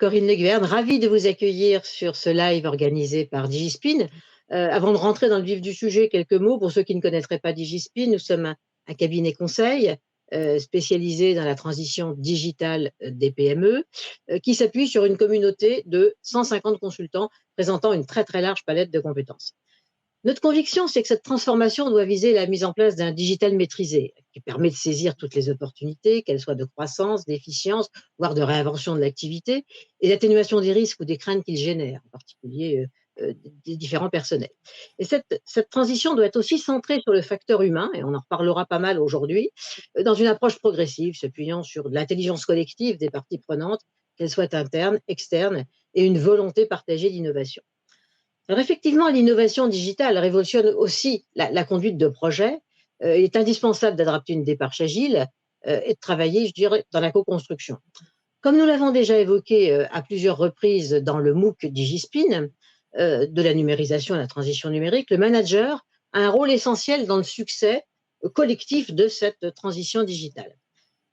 Corinne Legverne, ravie de vous accueillir sur ce live organisé par DigiSpin. Avant de rentrer dans le vif du sujet, quelques mots pour ceux qui ne connaîtraient pas DigiSpin. Nous sommes un cabinet conseil spécialisé dans la transition digitale des PME, qui s'appuie sur une communauté de 150 consultants présentant une très très large palette de compétences. Notre conviction, c'est que cette transformation doit viser la mise en place d'un digital maîtrisé, qui permet de saisir toutes les opportunités, qu'elles soient de croissance, d'efficience, voire de réinvention de l'activité, et d'atténuation des risques ou des craintes qu'il génère, en particulier des différents personnels. Et cette transition doit être aussi centrée sur le facteur humain, et on en reparlera pas mal aujourd'hui, dans une approche progressive, s'appuyant sur de l'intelligence collective des parties prenantes, qu'elles soient internes, externes, et une volonté partagée d'innovation. Alors effectivement, l'innovation digitale révolutionne aussi la conduite de projets. Il est indispensable d'adopter une démarche agile et de travailler, je dirais, dans la co-construction. Comme nous l'avons déjà évoqué à plusieurs reprises dans le MOOC DigiSpin, de la numérisation à la transition numérique, le manager a un rôle essentiel dans le succès collectif de cette transition digitale.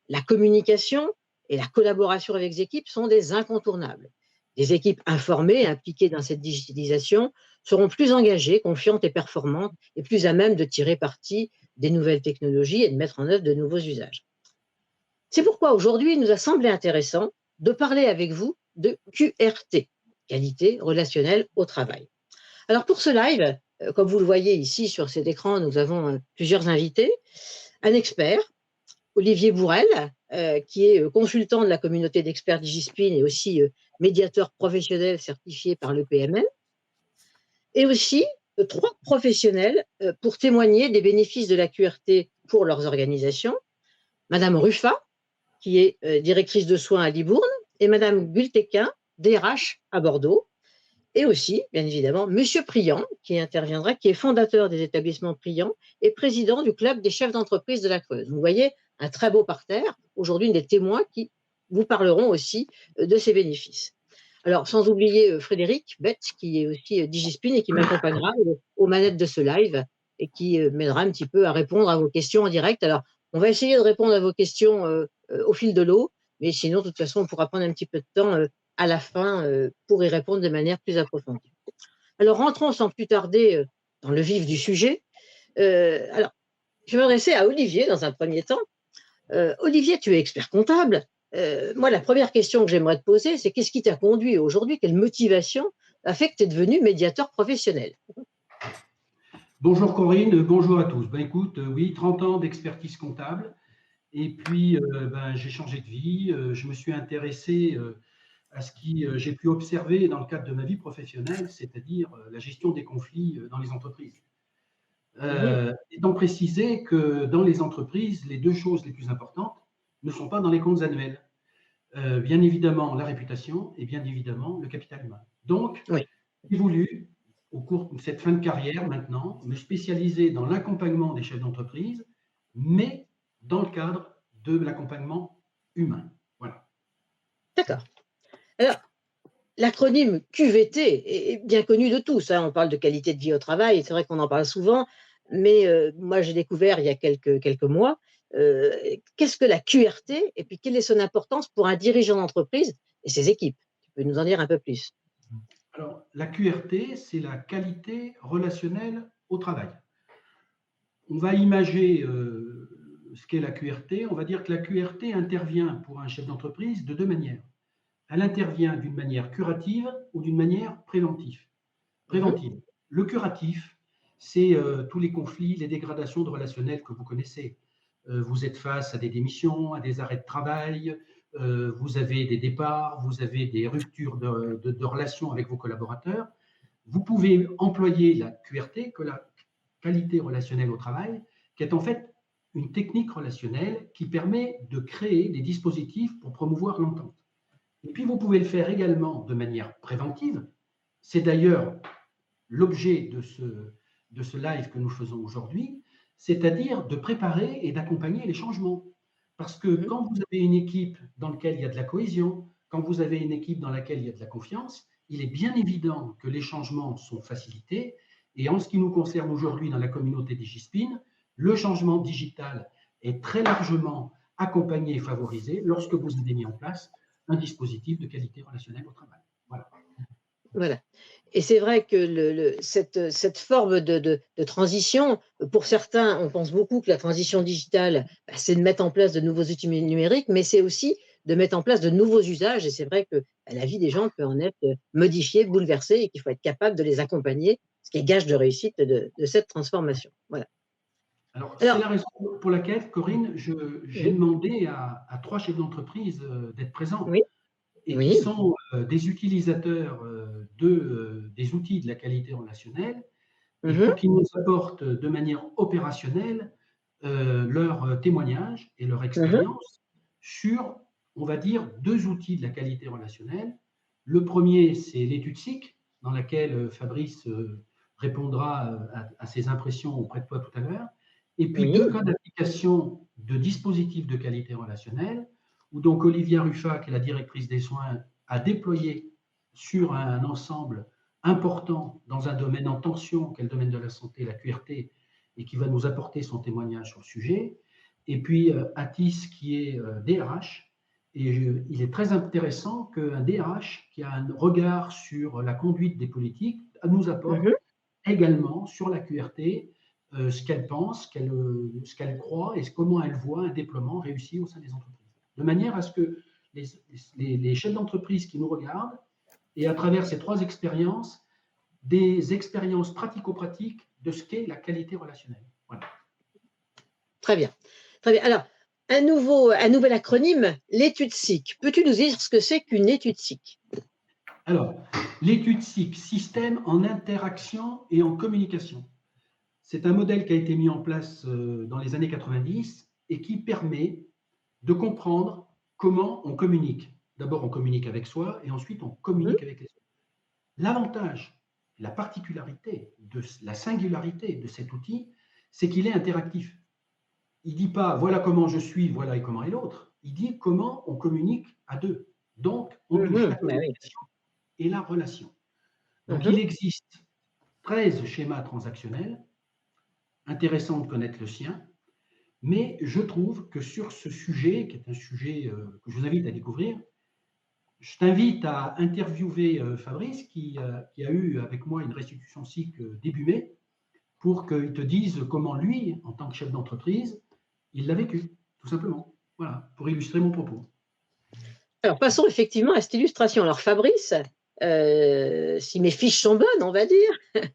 La communication et la collaboration avec les équipes sont des incontournables. Des équipes informées, impliquées dans cette digitalisation, seront plus engagées, confiantes et performantes et plus à même de tirer parti des nouvelles technologies et de mettre en œuvre de nouveaux usages. C'est pourquoi aujourd'hui, il nous a semblé intéressant de parler avec vous de QRT, qualité relationnelle au travail. Alors pour ce live, comme vous le voyez ici sur cet écran, nous avons plusieurs invités. Un expert, Olivier Bourrel, qui est consultant de la communauté d'experts DigiSpin et aussi médiateur professionnel certifié par le PML, et aussi trois professionnels pour témoigner des bénéfices de la QRT pour leurs organisations. Madame Ruffat, qui est directrice de soins à Libourne, et Madame Gultekin, DRH à Bordeaux, et aussi, bien évidemment, Monsieur Priant, qui interviendra, qui est fondateur des établissements Priant et président du club des chefs d'entreprise de la Creuse. Vous voyez, un très beau parterre, aujourd'hui des témoins qui vous parleront aussi de ces bénéfices. Alors, sans oublier Frédéric Bett, qui est aussi DigiSpin et qui m'accompagnera aux manettes de ce live et qui m'aidera un petit peu à répondre à vos questions en direct. Alors, on va essayer de répondre à vos questions au fil de l'eau, mais sinon, de toute façon, on pourra prendre un petit peu de temps à la fin pour y répondre de manière plus approfondie. Alors, rentrons sans plus tarder dans le vif du sujet. Alors, je vais m'adresser à Olivier dans un premier temps. Olivier, tu es expert comptable. Moi, la première question que j'aimerais te poser, c'est qu'est-ce qui t'a conduit aujourd'hui, quelle motivation a fait que tu es devenu médiateur professionnel? Bonjour Corinne, bonjour à tous. Écoute, oui, 30 ans d'expertise comptable. Et puis, j'ai changé de vie. Je me suis intéressé à ce que j'ai pu observer dans le cadre de ma vie professionnelle, c'est-à-dire la gestion des conflits dans les entreprises. Étant précisé que dans les entreprises, les deux choses les plus importantes ne sont pas dans les comptes annuels. Bien évidemment, la réputation et bien évidemment, le capital humain. Donc, oui. j'ai voulu, au cours de cette fin de carrière maintenant, me spécialiser dans l'accompagnement des chefs d'entreprise, mais dans le cadre de l'accompagnement humain. Voilà. D'accord. Alors, l'acronyme QVT est bien connu de tous. On parle de qualité de vie au travail, c'est vrai qu'on en parle souvent, mais moi j'ai découvert il y a quelques mois qu'est-ce que la QRT et puis quelle est son importance pour un dirigeant d'entreprise et ses équipes. Tu peux nous en dire un peu plus? Alors, la QRT, c'est la qualité relationnelle au travail. On va imager ce qu'est la QRT. On va dire que la QRT intervient pour un chef d'entreprise de deux manières. Elle intervient d'une manière curative ou d'une manière préventive. Le curatif, c'est tous les conflits, les dégradations de relationnels que vous connaissez. Vous êtes face à des démissions, à des arrêts de travail, vous avez des départs, vous avez des ruptures de relations avec vos collaborateurs. Vous pouvez employer la QRT, que la qualité relationnelle au travail, qui est en fait une technique relationnelle qui permet de créer des dispositifs pour promouvoir l'entente. Et puis, vous pouvez le faire également de manière préventive. C'est d'ailleurs l'objet de ce live que nous faisons aujourd'hui, c'est-à-dire de préparer et d'accompagner les changements. Parce que quand vous avez une équipe dans laquelle il y a de la cohésion, quand vous avez une équipe dans laquelle il y a de la confiance, il est bien évident que les changements sont facilités. Et en ce qui nous concerne aujourd'hui dans la communauté DigiSpin, le changement digital est très largement accompagné et favorisé lorsque vous avez mis en place un dispositif de qualité relationnelle au travail. Voilà. Voilà. Et c'est vrai que cette forme de transition, pour certains, on pense beaucoup que la transition digitale, bah, c'est de mettre en place de nouveaux outils numériques, mais c'est aussi de mettre en place de nouveaux usages. Et c'est vrai que bah, la vie des gens peut en être modifiée, bouleversée, et qu'il faut être capable de les accompagner, ce qui est gage de réussite de cette transformation. Voilà. Alors, c'est Alors, la raison pour laquelle, Corinne, j'ai oui, demandé à 3 chefs d'entreprise d'être présents oui, et qui oui. sont des utilisateurs des outils de la qualité relationnelle et Mhm, pour qu'ils nous apportent de manière opérationnelle leurs témoignages et leur mhm, expérience sur, on va dire, 2 outils de la qualité relationnelle. Le premier, c'est l'étude SIC, dans laquelle Fabrice répondra à ses impressions auprès de toi tout à l'heure. Et puis oui. 2 cas d'application de dispositifs de qualité relationnelle, où donc Olivia Ruffat, qui est la directrice des soins, a déployé sur un ensemble important dans un domaine en tension, qu'est le domaine de la santé, la QRT, et qui va nous apporter son témoignage sur le sujet. Et puis Atis, qui est DRH. Et il est très intéressant qu'un DRH qui a un regard sur la conduite des politiques nous apporte Mhm. également sur la QRT ce qu'elle pense, ce qu'elle croit et comment elle voit un déploiement réussi au sein des entreprises. De manière à ce que les chefs d'entreprise qui nous regardent, et à travers ces 3 expériences, des expériences pratico-pratiques de ce qu'est la qualité relationnelle. Voilà. Très bien. Très bien. Alors, un nouvel acronyme, l'étude SIC. Peux-tu nous dire ce que c'est qu'une étude SIC? Alors, l'étude SIC, système en interaction et en communication. C'est un modèle qui a été mis en place dans les années 90 et qui permet de comprendre comment on communique. D'abord, on communique avec soi et ensuite, on Mhm, communique avec les autres. L'avantage, la particularité, la singularité de cet outil, c'est qu'il est interactif. Il ne dit pas voilà comment je suis, voilà et comment est l'autre. Il dit comment on communique à deux. Donc, on touche la mhm, bah oui. communication et la relation. Donc, il Mhm. existe 13 schémas transactionnels, intéressant de connaître le sien, mais je trouve que sur ce sujet, qui est un sujet que je vous invite à découvrir, je t'invite à interviewer Fabrice, qui a eu avec moi une restitution SIC début mai, pour qu'il te dise comment lui, en tant que chef d'entreprise, il l'a vécu, tout simplement. Voilà, pour illustrer mon propos. Alors, passons effectivement à cette illustration. Alors, Fabrice, si mes fiches sont bonnes, on va dire,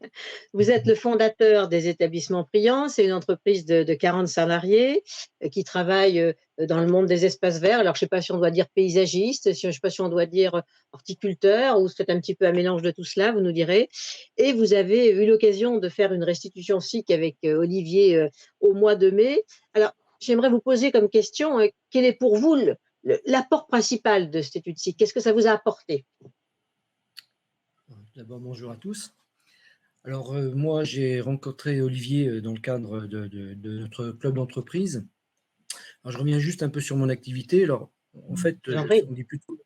vous êtes le fondateur des établissements Priant. C'est une entreprise de 40 salariés qui travaille dans le monde des espaces verts. Alors, je ne sais pas si on doit dire paysagiste, je ne sais pas si on doit dire horticulteur ou c'est un petit peu un mélange de tout cela, vous nous direz. Et vous avez eu l'occasion de faire une restitution SIC avec Olivier au mois de mai. Alors, j'aimerais vous poser comme question, quel est pour vous l'apport principal de cette étude SIC? Qu'est-ce que ça vous a apporté? D'abord, bonjour à tous. Alors, moi, j'ai rencontré Olivier dans le cadre de notre club d'entreprise. Alors, je reviens juste un peu sur mon activité. Alors, en fait, J'en prie.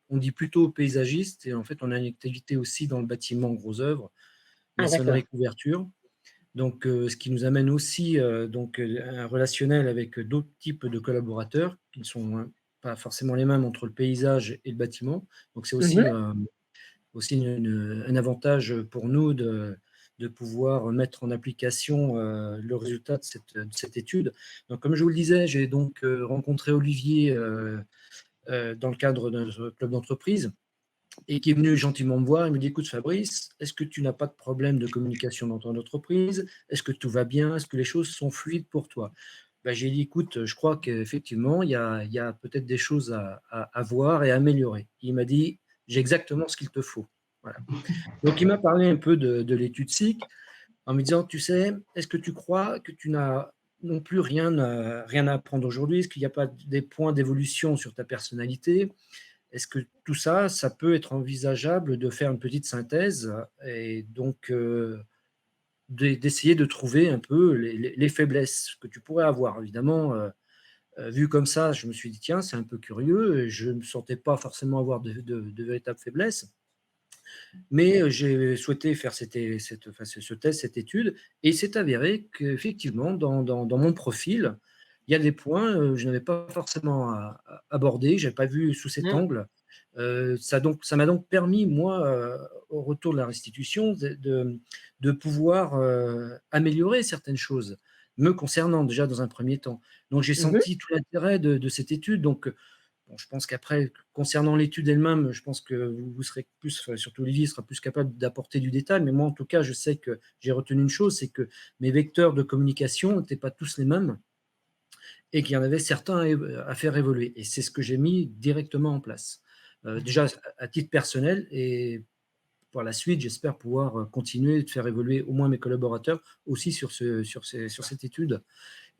on dit plutôt paysagiste et en fait, on a une activité aussi dans le bâtiment gros œuvre, Ah, d'accord. maçonnerie couverture. Donc, ce qui nous amène aussi un relationnel avec d'autres types de collaborateurs qui ne sont pas forcément les mêmes entre le paysage et le bâtiment. Donc, c'est aussi Mhm. aussi un avantage pour nous de pouvoir mettre en application le résultat de cette étude. Donc, comme je vous le disais, j'ai donc rencontré Olivier dans le cadre de notre club d'entreprise et qui est venu gentiment me voir. Il me dit, écoute Fabrice, est-ce que tu n'as pas de problème de communication dans ton entreprise? Est-ce que tout va bien? Est-ce que les choses sont fluides pour toi? Ben, j'ai dit, écoute, je crois qu'effectivement, il y a peut-être des choses à voir et à améliorer. Il m'a dit, j'ai exactement ce qu'il te faut. Voilà. Donc, il m'a parlé un peu de l'étude SIC en me disant, tu sais, est-ce que tu crois que tu n'as non plus rien à apprendre aujourd'hui? Est-ce qu'il n'y a pas des points d'évolution sur ta personnalité? Est-ce que tout ça, ça peut être envisageable de faire une petite synthèse et donc d'essayer de trouver un peu les faiblesses que tu pourrais avoir? Évidemment, vu comme ça, je me suis dit, tiens, c'est un peu curieux, je ne me sentais pas forcément avoir de véritables faiblesses. Mais j'ai souhaité faire enfin, ce test, cette étude, et il s'est avéré qu'effectivement, dans mon profil, il y a des points que je n'avais pas forcément abordés, je n'avais pas vu sous cet Ah, angle. Ça m'a donc permis, moi, au retour de la restitution, de pouvoir améliorer certaines choses me concernant déjà dans un premier temps. Donc j'ai Mmh. senti tout l'intérêt de cette étude. Donc bon, je pense qu'après, concernant l'étude elle-même, je pense que vous serez plus, enfin, surtout Olivier sera plus capable d'apporter du détail. Mais moi, en tout cas, je sais que j'ai retenu une chose, c'est que mes vecteurs de communication n'étaient pas tous les mêmes et qu'il y en avait certains à faire évoluer. Et c'est ce que j'ai mis directement en place. Déjà à titre personnel et par la suite, j'espère pouvoir continuer de faire évoluer au moins mes collaborateurs aussi sur cette étude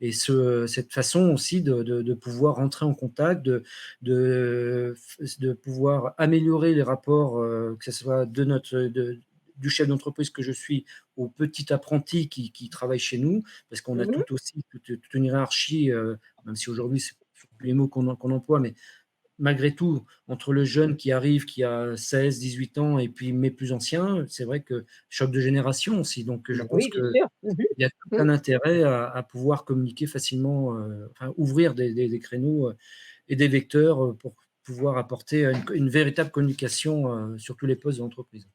et cette façon aussi de pouvoir rentrer en contact, de pouvoir améliorer les rapports, que ce soit du chef d'entreprise que je suis au petit apprenti qui travaille chez nous, parce qu'on a Mmh. toute une hiérarchie, même si aujourd'hui, c'est les mots qu'on emploie, mais malgré tout, entre le jeune qui arrive, qui a 16, 18 ans, et puis mes plus anciens, c'est vrai que choc de génération aussi. Donc, je pense Oui, bien qu'il sûr. Mmh mh. y a tout Mmh. un intérêt à pouvoir communiquer facilement, enfin, ouvrir des créneaux et des vecteurs pour pouvoir apporter une véritable communication sur tous les postes de l'entreprise.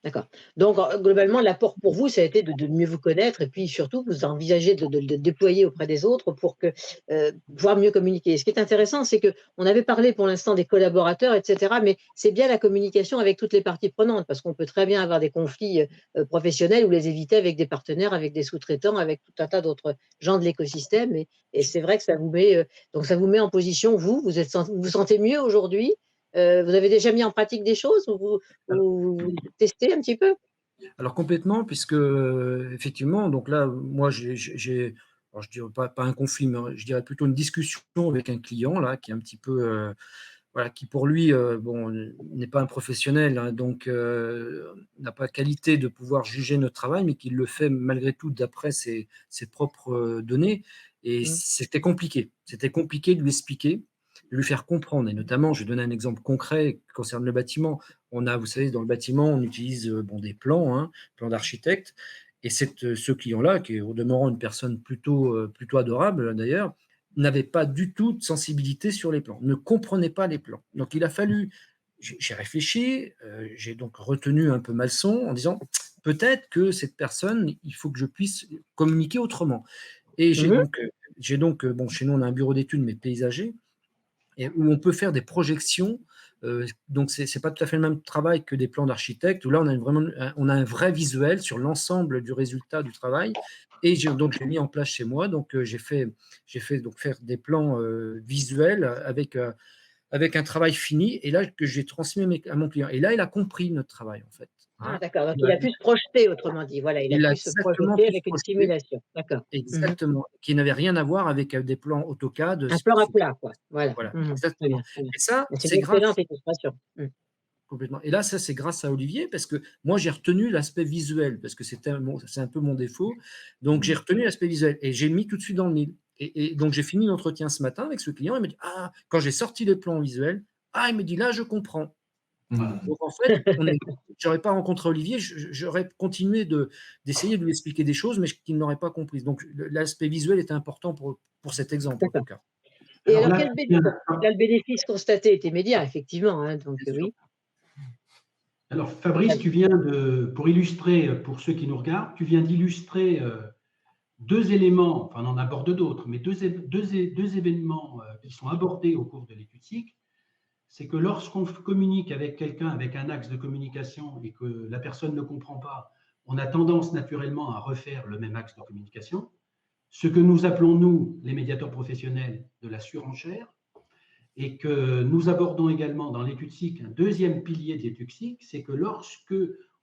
D'accord. Donc, globalement, l'apport pour vous, ça a été de mieux vous connaître et puis surtout, vous envisagez de le déployer auprès des autres pour que, pouvoir mieux communiquer. Ce qui est intéressant, c'est qu'on avait parlé pour l'instant des collaborateurs et cetera, mais c'est bien la communication avec toutes les parties prenantes parce qu'on peut très bien avoir des conflits, professionnels ou les éviter avec des partenaires, avec des sous-traitants, avec tout un tas d'autres gens de l'écosystème et c'est vrai que ça vous met, donc ça vous met en position, vous vous sentez mieux aujourd'hui? Vous avez déjà mis en pratique des choses ou vous testez un petit peu? Alors complètement, puisque, effectivement, donc là, moi, alors je dirais pas un conflit, mais je dirais plutôt une discussion avec un client là, qui est un petit peu, voilà, qui pour lui, bon, n'est pas un professionnel, hein, donc n'a pas qualité de pouvoir juger notre travail, mais qui le fait malgré tout d'après ses propres, données et Mmh. c'était compliqué. C'était compliqué de lui expliquer, de lui faire comprendre et notamment, je vais donner un exemple concret qui concerne le bâtiment. Vous savez, dans le bâtiment, on utilise, bon, des plans, hein, plans d'architecte et ce client-là, qui est au demeurant une personne plutôt adorable d'ailleurs, n'avait pas du tout de sensibilité sur les plans, ne comprenait pas les plans. Donc il a fallu, j'ai réfléchi, j'ai donc retenu un peu ma leçon en disant peut-être que cette personne, il faut que je puisse communiquer autrement. Et Mmh. bon, chez nous on a un bureau d'études mais paysager et où on peut faire des projections. Donc, c'est pas tout à fait le même travail que des plans d'architecte, où là, on a un vrai visuel sur l'ensemble du résultat du travail. Et j'ai mis en place chez moi, donc j'ai fait donc faire des plans visuels avec un travail fini, et là, que j'ai transmis à mon client. Et là, il a compris notre travail, en fait. Ah Hein. d'accord, donc Il il a, a pu se projeter autrement dit, voilà, il a il a pu se exactement projeter pu se avec une projeter. simulation. D'accord. Mmh. Exactement, qui n'avait rien à voir avec des plans AutoCAD. Un plan à plat quoi, voilà. Voilà, Mmh. Très exactement. bien, très bien. Et ça, Bah, c'est une c'est grâce. excellente illustration. Mmh. Complètement. Et là, ça, c'est grâce à Olivier, parce que moi, j'ai retenu l'aspect visuel, parce que c'est un peu mon défaut. Donc, j'ai retenu l'aspect visuel et j'ai mis tout de suite dans le mille. Et donc, j'ai fini l'entretien ce matin avec ce client. Il m'a dit, ah, quand j'ai sorti les plans visuels, ah, il me dit, là, je comprends. Voilà. Donc, en fait, j'aurais pas rencontré Olivier, j'aurais continué d'essayer de lui expliquer des choses, mais qu'il n'aurait pas compris. Donc, l'aspect visuel était important pour cet exemple, en tout D'accord. cas. Et Alors alors là, quel bé bon, là le bénéfice constaté est immédiat effectivement, hein, donc Bien sûr. oui. alors Fabrice, pour illustrer, pour ceux qui nous regardent, tu viens d'illustrer deux éléments, enfin on en aborde d'autres, mais deux événements qui sont abordés au cours de l'étude SIC. C'est que lorsqu'on communique avec quelqu'un avec un axe de communication et que la personne ne comprend pas, on a tendance naturellement à refaire le même axe de communication. Ce que nous appelons, nous, les médiateurs professionnels, de la surenchère, et que nous abordons également dans l'étude SIC, un deuxième pilier de l'étude SIC, c'est que lorsque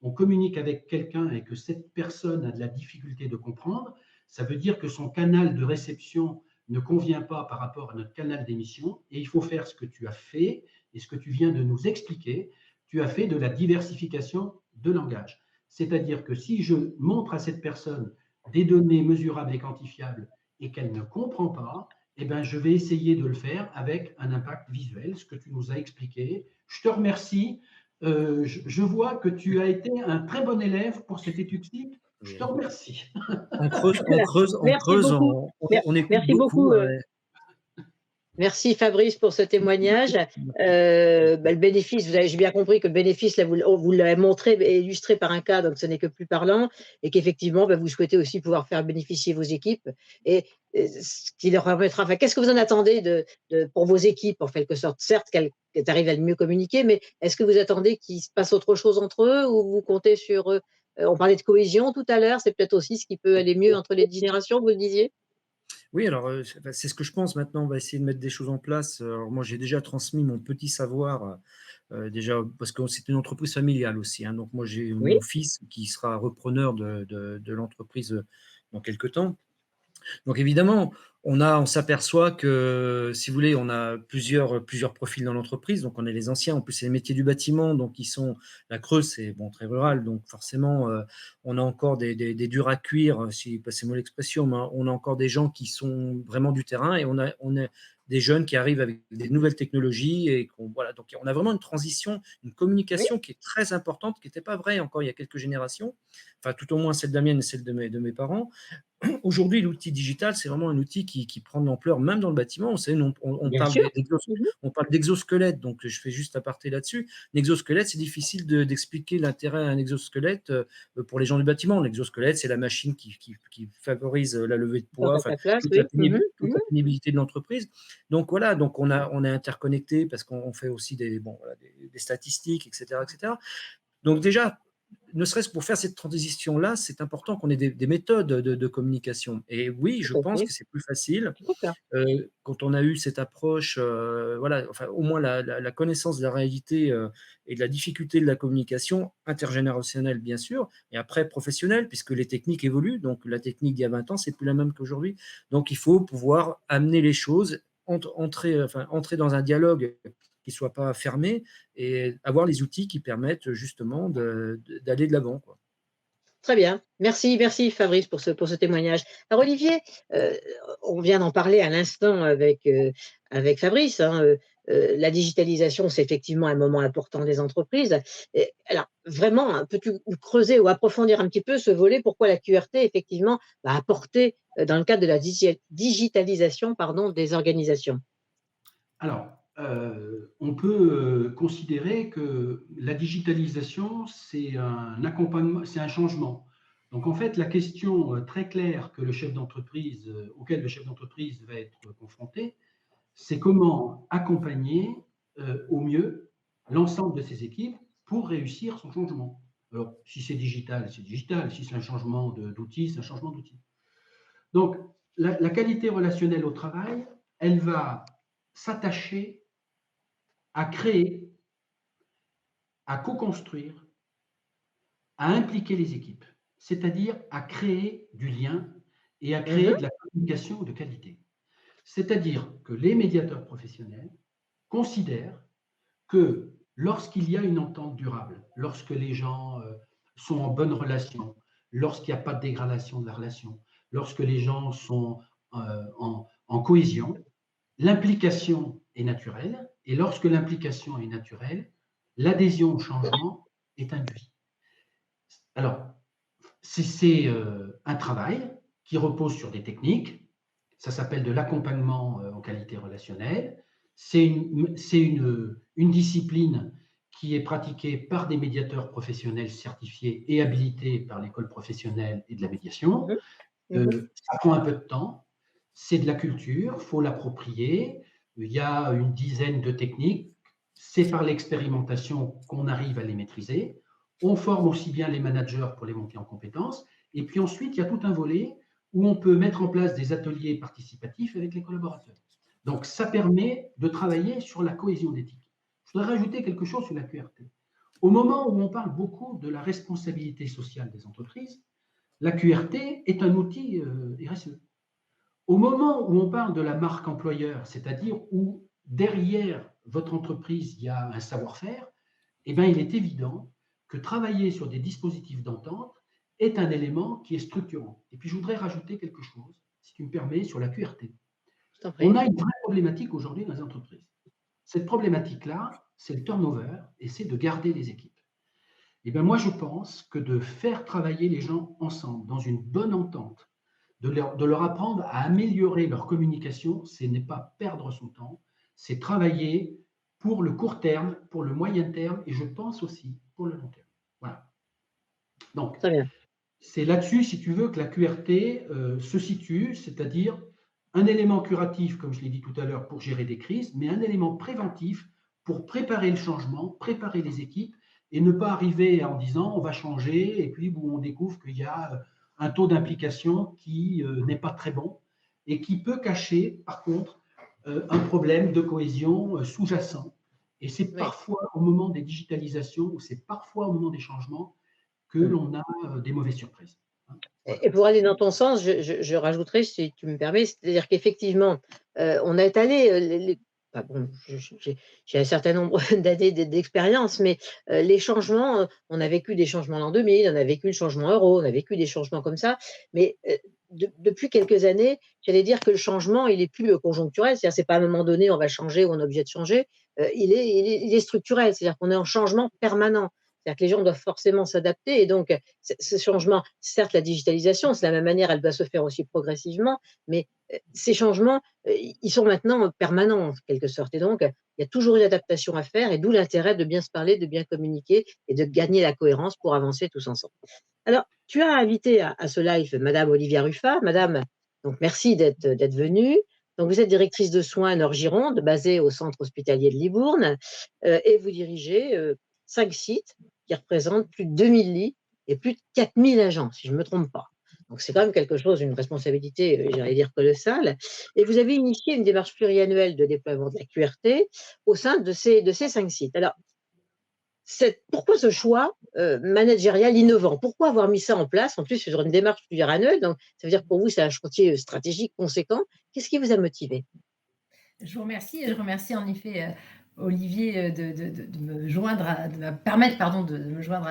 on communique avec quelqu'un et que cette personne a de la difficulté de comprendre, ça veut dire que son canal de réception ne convient pas par rapport à notre canal d'émission, et il faut faire ce que tu as fait et ce que tu viens de nous expliquer. Tu as fait de la diversification de langage. C'est-à-dire que si je montre à cette personne des données mesurables et quantifiables et qu'elle ne comprend pas, eh ben, je vais essayer de le faire avec un impact visuel, ce que tu nous as expliqué. Je te remercie. Je vois que tu as été un très bon élève pour cette étude SIC. Je te Oui. remercie. On creuse, on creuse, on Merci creuse, beaucoup. on écoute Merci beaucoup, beaucoup. Merci Fabrice pour ce témoignage. Le bénéfice, j'ai bien compris que le bénéfice, là, vous l'avez montré et illustré par un cas, donc ce n'est que plus parlant, et qu'effectivement, vous souhaitez aussi pouvoir faire bénéficier vos équipes et ce qui leur permettra. Enfin, qu'est-ce que vous en attendez pour vos équipes, en quelque sorte? Certes, qu'elles arrivent à mieux communiquer, mais est-ce que vous attendez qu'il se passe autre chose entre eux ou vous comptez sur eux? On parlait de cohésion tout à l'heure, c'est peut-être aussi ce qui peut aller mieux entre les générations, vous le disiez? Oui, alors, c'est ce que je pense. Maintenant, on va essayer de mettre des choses en place. Alors moi, j'ai déjà transmis mon petit savoir, déjà parce que c'est une entreprise familiale aussi, hein. Donc moi, j'ai Oui, mon fils qui sera repreneur de l'entreprise, dans quelque temps. Donc évidemment, on s'aperçoit que, si vous voulez, on a plusieurs profils dans l'entreprise. Donc on a les anciens, en plus c'est les métiers du bâtiment, donc ils sont la Creuse, c'est bon, très rural, donc forcément on a encore des durs à cuire, si passez-moi l'expression, mais on a encore des gens qui sont vraiment du terrain et on a des jeunes qui arrivent avec des nouvelles technologies et voilà, donc on a vraiment une transition, une oui, communication qui est très importante, qui n'était pas vraie encore il y a quelques générations, enfin tout au moins celle de la mienne et celle de mes parents. Aujourd'hui, l'outil digital, c'est vraiment un outil qui prend de l'ampleur, même dans le bâtiment. Vous savez, nous, on bien parle sûr. Mmh. on parle d'exosquelette, donc je fais juste aparté là-dessus. Un exosquelette, c'est difficile d'expliquer l'intérêt à un exosquelette pour les gens du bâtiment. L'exosquelette, c'est la machine qui favorise la levée de poids, À enfin, ta place, oui. Mmh mh. toute Mmh. la pénibilité de l'entreprise. Donc voilà, donc on est interconnecté parce qu'on fait aussi bon, voilà, des statistiques, etc., etc. Donc déjà, ne serait-ce que pour faire cette transition-là, c'est important qu'on ait des méthodes de communication. Et oui, je Tout à pense fait. que c'est plus facile C'est ça. quand on a eu cette approche, voilà, enfin, au moins la connaissance de la réalité et de la difficulté de la communication intergénérationnelle, bien sûr, et après professionnelle, puisque les techniques évoluent. Donc la technique d'il y a 20 ans, c'est plus la même qu'aujourd'hui. Donc il faut pouvoir amener les choses, entrer dans un dialogue qui ne soit pas fermé et avoir les outils qui permettent justement d'aller de l'avant, quoi. Très bien. Merci, merci Fabrice pour ce témoignage. Alors Olivier, heu, on vient d'en parler à l'instant avec Fabrice, hein, la digitalisation, c'est effectivement un moment important des entreprises. Et alors vraiment, hein, peux-tu creuser ou approfondir un petit peu ce volet? Pourquoi la QRT effectivement va apporter, dans le cadre de la digitalisation, pardon, des organisations? Alors, on peut considérer que la digitalisation, c'est un accompagnement, c'est un changement. Donc, en fait, la question très claire que le chef d'entreprise, auquel le chef d'entreprise va être confronté, c'est comment accompagner au mieux l'ensemble de ses équipes pour réussir son changement. Alors, si c'est digital, c'est digital. Si c'est un changement d'outil, c'est un changement d'outil. Donc, la qualité relationnelle au travail, elle va s'attacher à créer, à co-construire, à impliquer les équipes, c'est-à-dire à créer du lien et à créer Mmh. de la communication de qualité. C'est-à-dire que les médiateurs professionnels considèrent que lorsqu'il y a une entente durable, lorsque les gens sont en bonne relation, lorsqu'il n'y a pas de dégradation de la relation, lorsque les gens sont en cohésion, l'implication est naturelle, et lorsque l'implication est naturelle, l'adhésion au changement est induite. Alors, c'est un travail qui repose sur des techniques, ça s'appelle de l'accompagnement en qualité relationnelle, c'est une discipline qui est pratiquée par des médiateurs professionnels certifiés et habilités par l'école professionnelle et de la médiation. Mmh. Mmh. Ça prend un peu de temps, c'est de la culture, il faut l'approprier. Il y a une dizaine de techniques, c'est par l'expérimentation qu'on arrive à les maîtriser. On forme aussi bien les managers pour les monter en compétences. Et puis ensuite, il y a tout un volet où on peut mettre en place des ateliers participatifs avec les collaborateurs. Donc, ça permet de travailler sur la cohésion d'éthique. Je voudrais rajouter quelque chose sur la QRT. Au moment où on parle beaucoup de la responsabilité sociale des entreprises, la QRT est un outil RSE. Au moment où on parle de la marque employeur, c'est-à-dire où derrière votre entreprise, il y a un savoir-faire, eh bien, il est évident que travailler sur des dispositifs d'entente est un élément qui est structurant. Et puis, je voudrais rajouter quelque chose, si tu me permets, sur la QRT. Je t'en On prie. a une vraie problématique aujourd'hui dans les entreprises. Cette problématique-là, c'est le turnover et c'est de garder les équipes. Eh bien, moi, je pense que de faire travailler les gens ensemble dans une bonne entente, de leur apprendre à améliorer leur communication. Ce n'est pas perdre son temps, c'est travailler pour le court terme, pour le moyen terme et je pense aussi pour le long terme. Voilà. Donc, Très bien. c'est là-dessus, si tu veux, que la QRT se situe, c'est-à-dire un élément curatif, comme je l'ai dit tout à l'heure, pour gérer des crises, mais un élément préventif pour préparer le changement, préparer les équipes et ne pas arriver en disant on va changer et puis où on découvre qu'il y a un taux d'implication qui n'est pas très bon et qui peut cacher, par contre, un problème de cohésion sous-jacent. Et c'est Oui. parfois au moment des digitalisations ou c'est parfois au moment des changements que l'on a des mauvaises surprises. Voilà. Et pour aller dans ton sens, je rajouterais, si tu me permets, c'est-à-dire qu'effectivement, on est allé, les enfin bon, j'ai un certain nombre d'années d'expérience, mais les changements, on a vécu des changements l'an 2000, on a vécu le changement euro, on a vécu des changements comme ça, mais depuis quelques années, j'allais dire que le changement, il est plus, conjoncturel. C'est-à-dire, c'est pas à un moment donné, on va changer ou on est obligé de changer, il est structurel. C'est-à-dire qu'on est en changement permanent. C'est-à-dire que les gens doivent forcément s'adapter et donc ce changement, certes, la digitalisation, c'est la même manière, elle doit se faire aussi progressivement, mais ces changements, ils sont maintenant permanents en quelque sorte. Et donc, il y a toujours une adaptation à faire et d'où l'intérêt de bien se parler, de bien communiquer et de gagner la cohérence pour avancer tous ensemble. Alors, tu as invité à ce live Madame Olivia Ruffat. Madame, donc merci d'être venue. Donc, vous êtes directrice de soins Nord-Gironde, basée au centre hospitalier de Libourne, et vous dirigez 5 sites qui représentent plus de 2000 lits et plus de 4000 agents, si je ne me trompe pas. Donc, c'est quand même quelque chose, une responsabilité, j'allais dire colossale. Et vous avez initié une démarche pluriannuelle de déploiement de la QRT au sein de ces 5 sites. Alors, pourquoi ce choix managérial innovant? Pourquoi avoir mis ça en place, en plus sur une démarche pluriannuelle? Donc, ça veut dire que pour vous, c'est un chantier stratégique conséquent. Qu'est-ce qui vous a motivé? Je vous remercie et je remercie en effet Olivier de me joindre, de me permettre pardon, de me joindre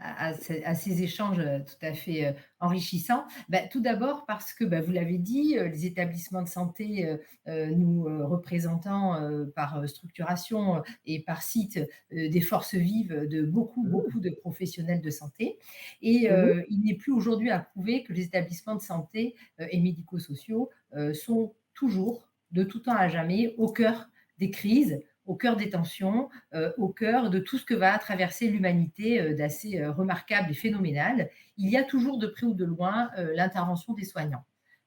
à ces échanges tout à fait enrichissants. Tout d'abord parce que vous l'avez dit, les établissements de santé nous représentant par structuration et par site des forces vives de beaucoup de professionnels de santé. Et il n'est plus aujourd'hui à prouver que les établissements de santé et médico-sociaux sont toujours de tout temps à jamais, au cœur des crises, au cœur des tensions, au cœur de tout ce que va traverser l'humanité d'assez remarquable et phénoménal. Il y a toujours de près ou de loin l'intervention des soignants.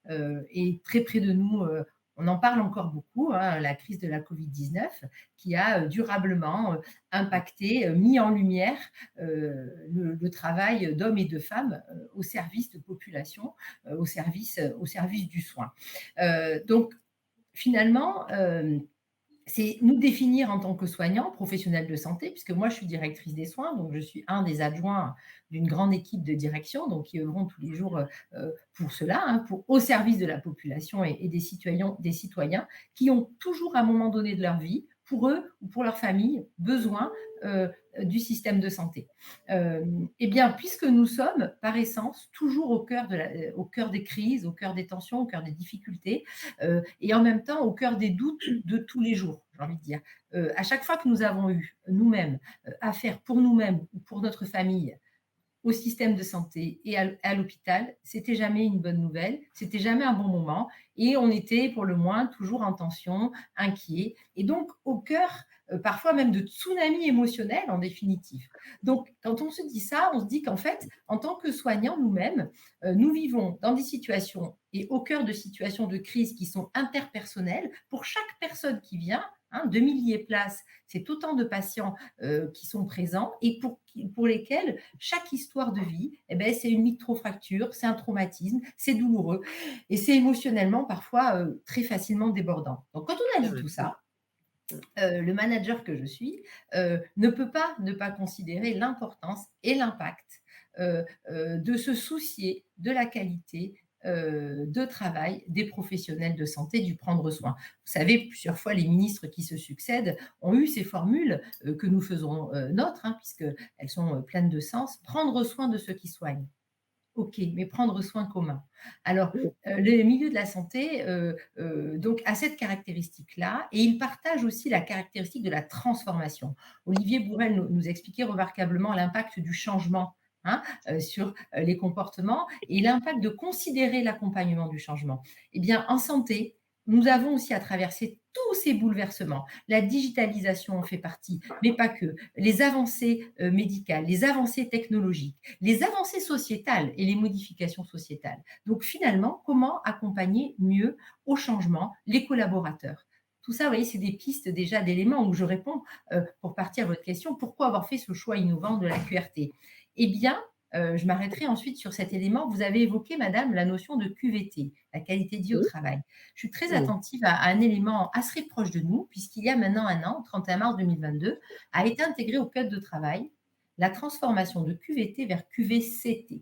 Et très près de nous, on en parle encore beaucoup, hein, la crise de la Covid-19 qui a durablement impacté, mis en lumière le travail d'hommes et de femmes au service de populations, au service du soin. Donc, finalement, c'est nous définir en tant que soignants, professionnels de santé, puisque moi je suis directrice des soins, donc je suis un des adjoints d'une grande équipe de direction, donc qui œuvront tous les jours pour cela, hein, au service de la population et des citoyens qui ont toujours à un moment donné de leur vie, pour eux ou pour leur famille, besoin du système de santé. Eh bien, puisque nous sommes par essence toujours au cœur des crises, au cœur des tensions, au cœur des difficultés, et en même temps au cœur des doutes de tous les jours, j'ai envie de dire. À chaque fois que nous avons eu nous-mêmes affaire pour nous-mêmes ou pour notre famille au système de santé et à l'hôpital, c'était jamais une bonne nouvelle, c'était jamais un bon moment et on était pour le moins toujours en tension, inquiet et donc au cœur parfois même de tsunamis émotionnels en définitive. Donc quand on se dit ça, on se dit qu'en fait, en tant que soignants nous-mêmes, nous vivons dans des situations et au cœur de situations de crise qui sont interpersonnelles pour chaque personne qui vient, 2000 lits et places, c'est autant de patients qui sont présents et pour lesquels chaque histoire de vie, c'est une microfracture, c'est un traumatisme, c'est douloureux et c'est émotionnellement parfois très facilement débordant. Donc quand on a dit tout ça, le manager que je suis ne peut pas ne pas considérer l'importance et l'impact de se soucier de la qualité de travail des professionnels de santé, du prendre soin. Vous savez, plusieurs fois, les ministres qui se succèdent ont eu ces formules que nous faisons nôtres, puisqu'elles sont pleines de sens. Prendre soin de ceux qui soignent. OK, mais prendre soin comment? Alors, le milieu de la santé, donc a cette caractéristique-là et il partage aussi la caractéristique de la transformation. Olivier Bourrel nous expliquait remarquablement l'impact du changement hein, sur les comportements et l'impact de considérer l'accompagnement du changement. Eh bien, en santé, nous avons aussi à traverser tous ces bouleversements. La digitalisation en fait partie, mais pas que. Les avancées médicales, les avancées technologiques, les avancées sociétales et les modifications sociétales. Donc finalement, comment accompagner mieux au changement les collaborateurs? Tout ça, vous voyez, c'est des pistes déjà d'éléments où je réponds pour partir à votre question, pourquoi avoir fait ce choix innovant de la QRT? Eh bien, je m'arrêterai ensuite sur cet élément. Vous avez évoqué, madame, la notion de QVT, la qualité de vie au Mmh, travail. Je suis très mmh. attentive à un élément assez proche de nous, puisqu'il y a maintenant un an, 31 mars 2022, a été intégré au Code de travail la transformation de QVT vers QVCT,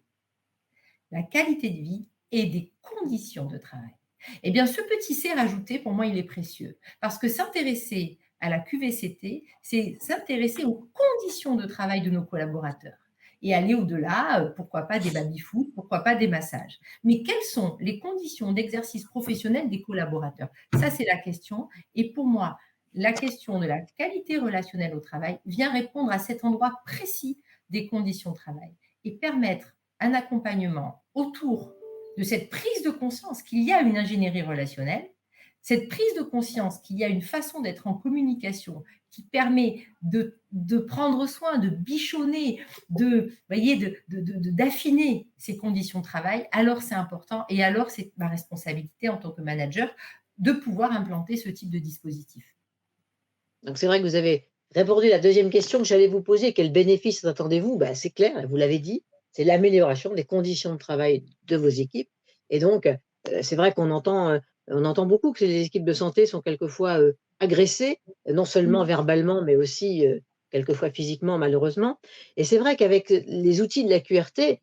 la qualité de vie et des conditions de travail. Eh bien, ce petit C rajouté, pour moi, il est précieux. Parce que s'intéresser à la QVCT, c'est s'intéresser aux conditions de travail de nos collaborateurs. Et aller au-delà, pourquoi pas des baby-foot, pourquoi pas des massages. Mais quelles sont les conditions d'exercice professionnel des collaborateurs? Ça, c'est la question. Et pour moi, la question de la qualité relationnelle au travail vient répondre à cet endroit précis des conditions de travail et permettre un accompagnement autour de cette prise de conscience qu'il y a une ingénierie relationnelle, cette prise de conscience qu'il y a une façon d'être en communication qui permet de prendre soin, de bichonner, d'affiner ces conditions de travail, alors c'est important et alors c'est ma responsabilité en tant que manager de pouvoir implanter ce type de dispositif. Donc c'est vrai que vous avez répondu à la deuxième question que j'allais vous poser. Quels bénéfices attendez-vous? Bah, c'est clair, vous l'avez dit, c'est l'amélioration des conditions de travail de vos équipes et donc c'est vrai on entend beaucoup que les équipes de santé sont quelquefois, agressées, non seulement verbalement, mais aussi, quelquefois physiquement malheureusement et c'est vrai qu'avec, les outils de la QRT,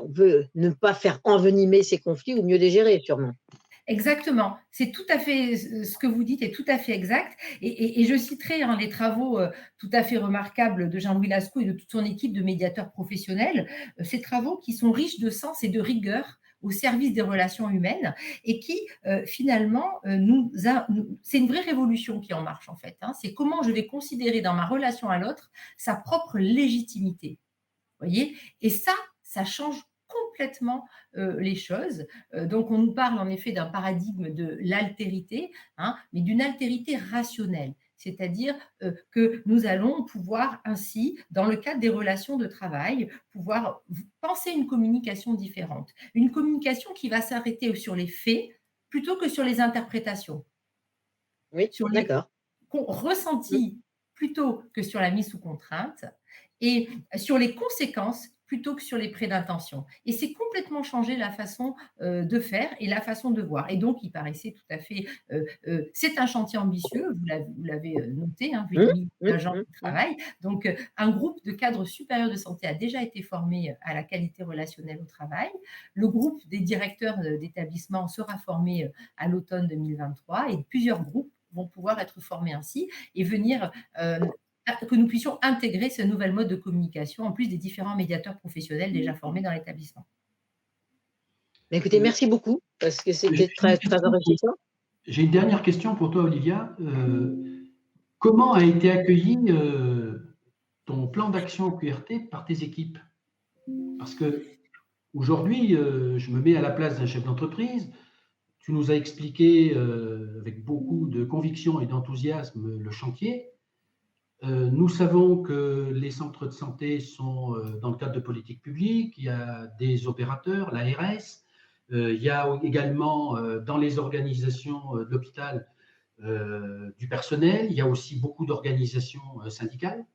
on peut ne pas faire envenimer ces conflits ou mieux les gérer sûrement. Exactement, c'est tout à fait ce que vous dites est tout à fait exact et je citerai, hein, les travaux, tout à fait remarquables de Jean-Louis Lascaux et de toute son équipe de médiateurs professionnels, ces travaux qui sont riches de sens et de rigueur au service des relations humaines et qui, finalement, c'est une vraie révolution qui est en marche, en fait, hein. C'est comment je vais considérer dans ma relation à l'autre sa propre légitimité. Voyez? Et ça change complètement les choses. Donc, on nous parle en effet d'un paradigme de l'altérité, hein, mais d'une altérité rationnelle. C'est-à-dire que nous allons pouvoir ainsi, dans le cadre des relations de travail, pouvoir penser une communication différente. Une communication qui va s'arrêter sur les faits plutôt que sur les interprétations, Oui, sur les d'accord. Mmh. ressentis plutôt que sur la mise sous contrainte et sur les conséquences plutôt que sur les prêts d'intention. Et c'est complètement changer la façon de faire et la façon de voir. Et donc, il paraissait tout à fait, c'est un chantier ambitieux, vous l'avez noté, hein, vu les Mmh, 1000 mmh, agents mmh, qui mmh. travaillent. Donc, un groupe de cadres supérieurs de santé a déjà été formé à la qualité relationnelle au travail. Le groupe des directeurs d'établissement sera formé à l'automne 2023 et plusieurs groupes vont pouvoir être formés ainsi et venir que nous puissions intégrer ce nouvel mode de communication en plus des différents médiateurs professionnels déjà formés dans l'établissement. Bah, écoutez, Euh, merci beaucoup parce que j'ai c'était une très, très question enrichissant. j'ai une dernière question pour toi, Olivia. Comment a été accueilli ton plan d'action QRT par tes équipes? Parce que aujourd'hui, je me mets à la place d'un chef d'entreprise. Tu nous as expliqué avec beaucoup de conviction et d'enthousiasme le chantier. Nous savons que les centres de santé sont dans le cadre de politiques publiques, il y a des opérateurs, l'ARS, il y a également dans les organisations de l'hôpital du personnel, il y a aussi beaucoup d'organisations syndicales.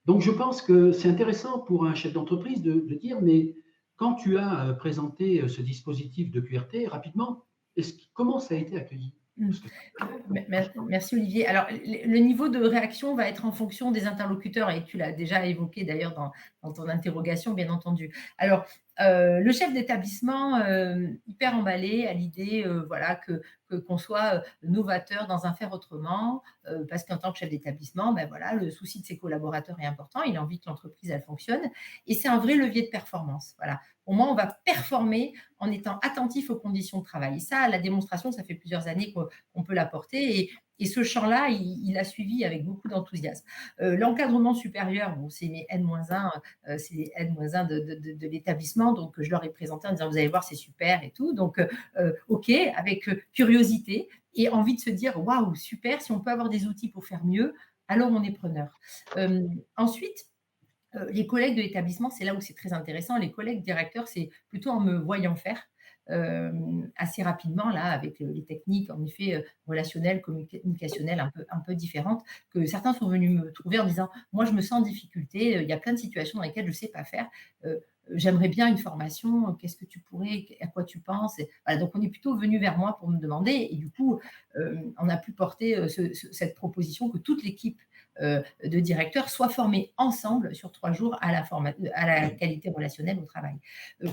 Donc je pense que c'est intéressant pour un chef d'entreprise de dire, mais quand tu as présenté ce dispositif de QRT rapidement, comment ça a été accueilli? Mmh. Parce que Merci Olivier. Alors, le niveau de réaction va être en fonction des interlocuteurs et tu l'as déjà évoqué d'ailleurs dans ton interrogation, bien entendu. Alors, le chef d'établissement, hyper emballé à l'idée, voilà, qu'on soit novateur dans un faire autrement, parce qu'en tant que chef d'établissement, ben voilà, le souci de ses collaborateurs est important. Il a envie que l'entreprise elle fonctionne, et c'est un vrai levier de performance. Voilà. Au moins, on va performer en étant attentif aux conditions de travail. Et ça, la démonstration, ça fait plusieurs années qu'on peut l'apporter. Et ce champ-là, il a suivi avec beaucoup d'enthousiasme. L'encadrement supérieur, bon, c'est mes N-1, c'est les N-1 de l'établissement, donc je leur ai présenté en disant, vous allez voir, c'est super et tout. Donc, OK, avec curiosité et envie de se dire, waouh, super, si on peut avoir des outils pour faire mieux, alors on est preneur. Ensuite, les collègues de l'établissement, c'est là où c'est très intéressant. Les collègues directeurs, c'est plutôt en me voyant faire assez rapidement, là, avec les techniques, en effet, relationnelles, communicationnelles un peu différentes, que certains sont venus me trouver en disant, moi, je me sens en difficulté, il y a plein de situations dans lesquelles je ne sais pas faire. J'aimerais bien une formation, qu'est-ce que tu pourrais, à quoi tu penses? Et voilà, donc on est plutôt venu vers moi pour me demander, et du coup, on a pu porter cette proposition que toute l'équipe de directeurs soient formés ensemble sur 3 jours à la qualité relationnelle au travail.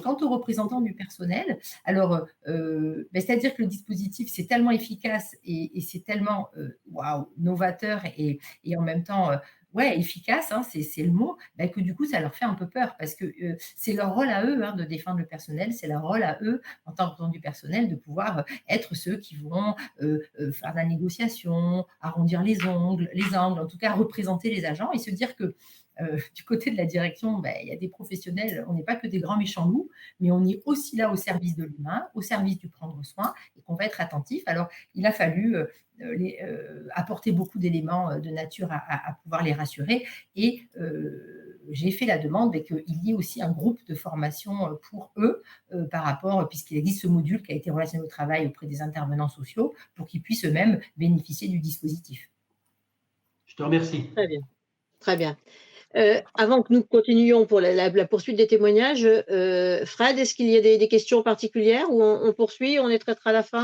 Quant aux représentants du personnel, alors, c'est-à-dire que le dispositif, c'est tellement efficace et c'est tellement waouh, novateur et en même temps, ouais, efficace, hein, c'est le mot, bah, que du coup, ça leur fait un peu peur parce que c'est leur rôle à eux, hein, de défendre le personnel, c'est leur rôle à eux, en tant que représentant du personnel, de pouvoir être ceux qui vont faire de la négociation, arrondir les angles, en tout cas représenter les agents et se dire que du côté de la direction, ben, il y a des professionnels, on n'est pas que des grands méchants loups, mais on est aussi là au service de l'humain, au service du prendre soin, et qu'on va être attentif. Alors, il a fallu apporter beaucoup d'éléments de nature à pouvoir les rassurer, et j'ai fait la demande qu'il y ait aussi un groupe de formation pour eux, par rapport, puisqu'il existe ce module qui a été relationné au travail auprès des intervenants sociaux, pour qu'ils puissent eux-mêmes bénéficier du dispositif. Je te remercie. Très bien, très bien. Avant que nous continuions pour la poursuite des témoignages, Fred, est-ce qu'il y a des questions particulières ou on poursuit, on les traitera à la fin?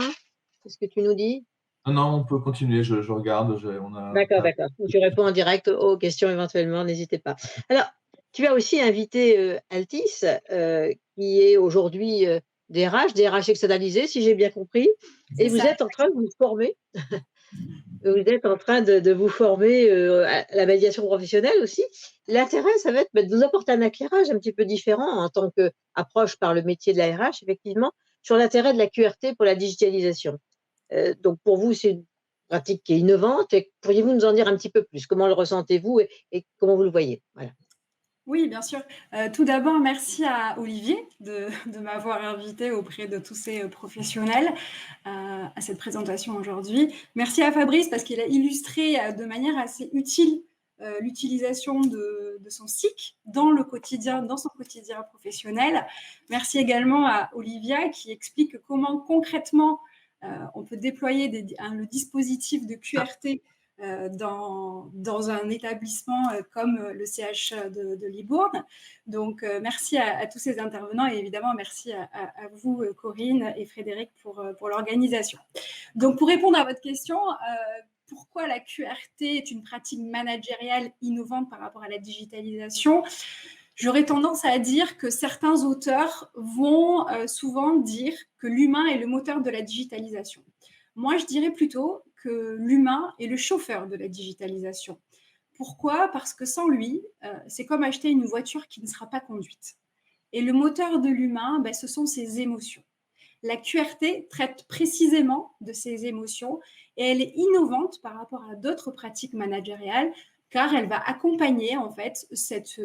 Qu'est-ce que tu nous dis? Non, non, on peut continuer, je regarde, on a D'accord, d'accord. Je réponds en direct aux questions éventuellement, n'hésitez pas. Alors, tu as aussi invité, Altis, qui est aujourd'hui, DRH externalisé, si j'ai bien compris, et C'est vous ça. êtes en train de vous former. Vous êtes en train de vous former, à la médiation professionnelle aussi. L'intérêt, ça va être, de vous apporter un éclairage un petit peu différent en tant qu'approche par le métier de la RH, effectivement, sur l'intérêt de la QRT pour la digitalisation. Donc pour vous, c'est une pratique qui est innovante et pourriez-vous nous en dire un petit peu plus? Comment le ressentez-vous et comment vous le voyez? Voilà. Oui, bien sûr. Tout d'abord, merci à Olivier de m'avoir invité auprès de tous ces professionnels à cette présentation aujourd'hui. Merci à Fabrice parce qu'il a illustré de manière assez utile l'utilisation de son SIC dans son quotidien professionnel. Merci également à Olivia qui explique comment concrètement on peut déployer le dispositif de QRT dans un établissement comme le CH de Libourne. Donc, merci à tous ces intervenants et évidemment, merci à vous, Corinne et Frédéric, pour l'organisation. Donc, pour répondre à votre question, pourquoi la QRT est une pratique managériale innovante par rapport à la digitalisation ? J'aurais tendance à dire que certains auteurs vont souvent dire que l'humain est le moteur de la digitalisation. Moi, je dirais plutôt que l'humain est le chauffeur de la digitalisation. Pourquoi ? Parce que sans lui, c'est comme acheter une voiture qui ne sera pas conduite. Et le moteur de l'humain, ce sont ses émotions. La QRT traite précisément de ces émotions et elle est innovante par rapport à d'autres pratiques managériales car elle va accompagner en fait cet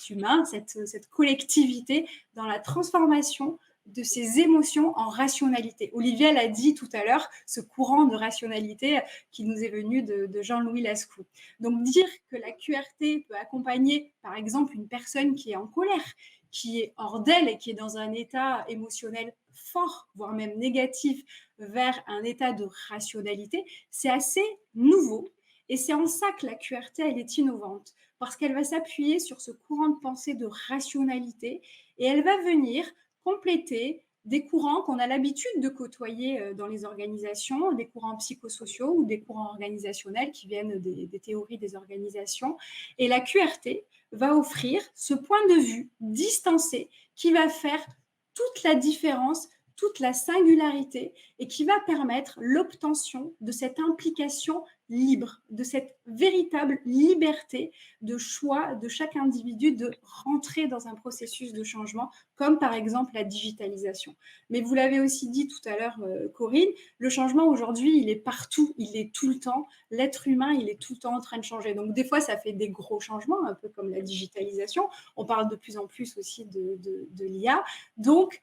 humain, cette collectivité dans la transformation de ces émotions en rationalité. Olivier l'a dit tout à l'heure, ce courant de rationalité qui nous est venu de Jean-Louis Lascaux. Donc dire que la QRT peut accompagner par exemple une personne qui est en colère, qui est hors d'elle et qui est dans un état émotionnel fort, voire même négatif, vers un état de rationalité, c'est assez nouveau. Et c'est en ça que la QRT, elle est innovante, parce qu'elle va s'appuyer sur ce courant de pensée de rationalité et elle va venir compléter des courants qu'on a l'habitude de côtoyer dans les organisations, des courants psychosociaux ou des courants organisationnels qui viennent des théories des organisations. Et la QRT va offrir ce point de vue distancé qui va faire toute la différence, toute la singularité et qui va permettre l'obtention de cette implication libre, de cette véritable liberté de choix de chaque individu de rentrer dans un processus de changement, comme par exemple la digitalisation. Mais vous l'avez aussi dit tout à l'heure, Corinne, le changement aujourd'hui, il est partout, il est tout le temps. L'être humain, il est tout le temps en train de changer. Donc des fois, ça fait des gros changements, un peu comme la digitalisation. On parle de plus en plus aussi de l'IA. Donc,